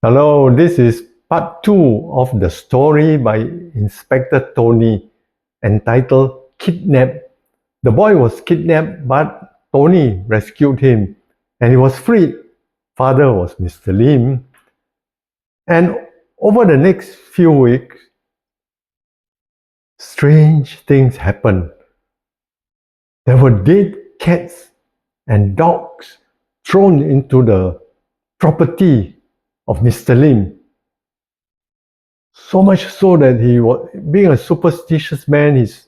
Hello, this is part 2 of the story by Inspector Tony entitled Kidnap. The boy was kidnapped, but Tony rescued him and he was freed. Father was Mr. Lim. And over the next few weeks, strange things happened. There were dead cats and dogs thrown into the property of Mr. Lim. So much so that he was, being a superstitious man, his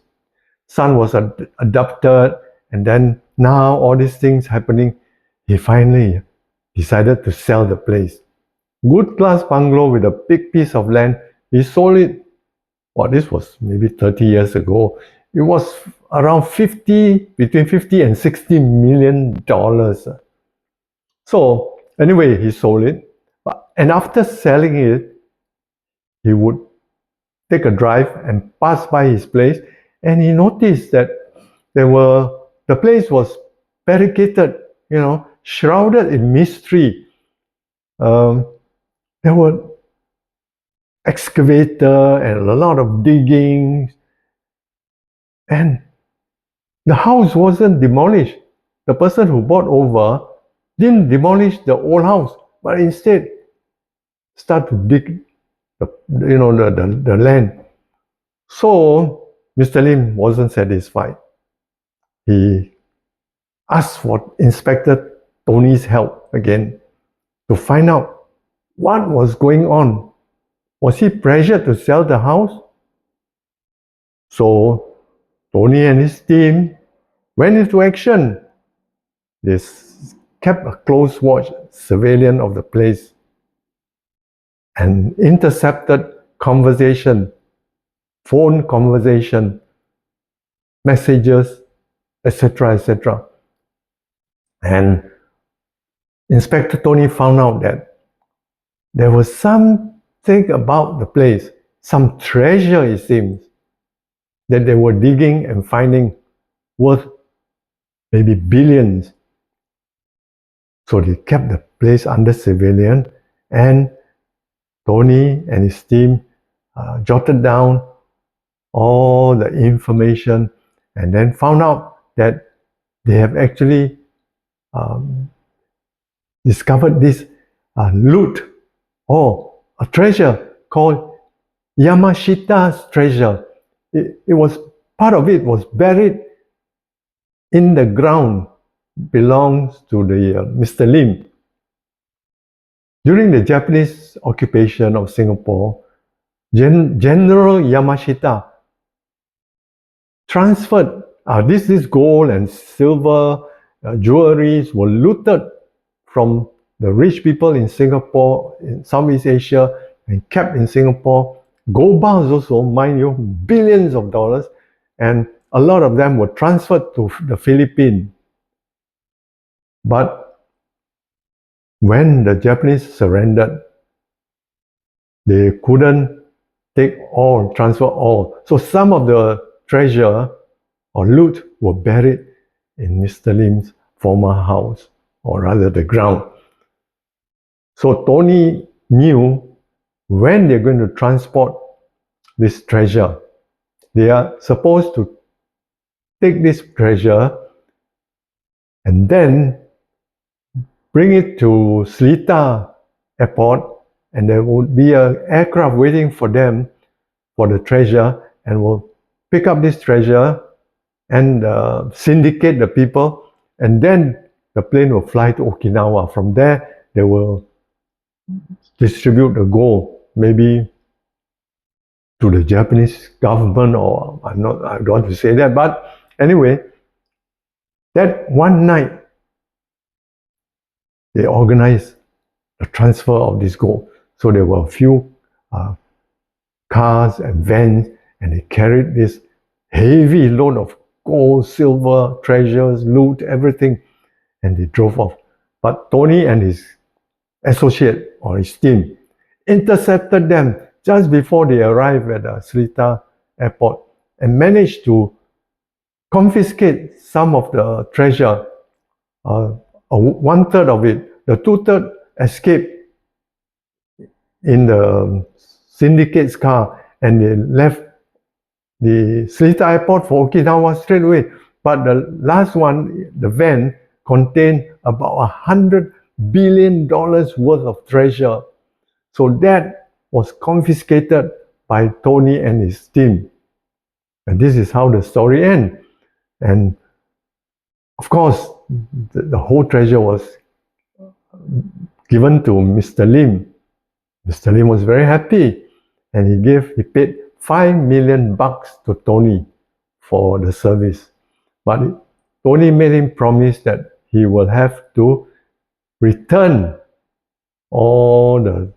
son was adopted, and then now all these things happening, he finally decided to sell the place. Good class bungalow with a big piece of land. He sold it. Well, this was maybe 30 years ago. It was around between 50 and 60 million dollars. So anyway, he sold it. And after selling it, he would take a drive and pass by his place, and he noticed that the place was barricaded, shrouded in mystery. There were excavator and a lot of digging, and the house wasn't demolished. The person who bought over didn't demolish the old house, but instead start to dig the land. So Mr. Lim wasn't satisfied. He asked for Inspector Tony's help again to find out what was going on. Was he pressured to sell the house? So Tony and his team went into action. They kept a close watch, surveillance of the place, and intercepted conversation, phone conversation, messages, etc., etc. And Inspector Tony found out that there was something about the place, some treasure, it seems, that they were digging and finding worth maybe billions. So they kept the place under surveillance, and Tony and his team jotted down all the information and then found out that they have actually discovered this loot or a treasure called Yamashita's treasure. Part of it was buried in the ground, belongs to the Mr. Lim. During the Japanese occupation of Singapore, General Yamashita transferred this gold and silver jewelries were looted from the rich people in Singapore, in Southeast Asia, and kept in Singapore. Gold bars also, mind you, billions of dollars, and a lot of them were transferred to the Philippines. But when the Japanese surrendered, they couldn't transfer all. So some of the treasure or loot were buried in Mr. Lim's former house, or rather the ground. So Tony knew when they're going to transport this treasure. They are supposed to take this treasure and then bring it to Seletar Airport, and there would be an aircraft waiting for them for the treasure, and will pick up this treasure and syndicate the people, and then the plane will fly to Okinawa. From there, they will distribute the gold, maybe to the Japanese government, or I don't want to say that, but anyway, that one night, they organized the transfer of this gold. So there were a few cars and vans, and they carried this heavy load of gold, silver, treasures, loot, everything, and they drove off. But Tony and his associate or his team intercepted them just before they arrived at the Seletar Airport and managed to confiscate some of the treasure, 1/3 of it. The 2/3 escaped in the syndicate's car, and they left the Seletar Airport for Okinawa straight away. But the last one, the van, contained about $100 billion worth of treasure. So that was confiscated by Tony and his team. And this is how the story ends. And of course, the whole treasure was given to Mr. Lim. Mr. Lim was very happy, and he paid $5 million to Tony for the service. But Tony made him promise that he will have to return all the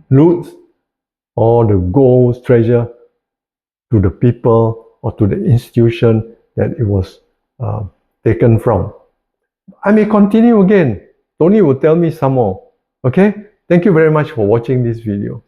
loot, all the gold treasure to the people or to the institution that it was taken from. I may continue again. Tony will tell me some more. Okay? Thank you very much for watching this video.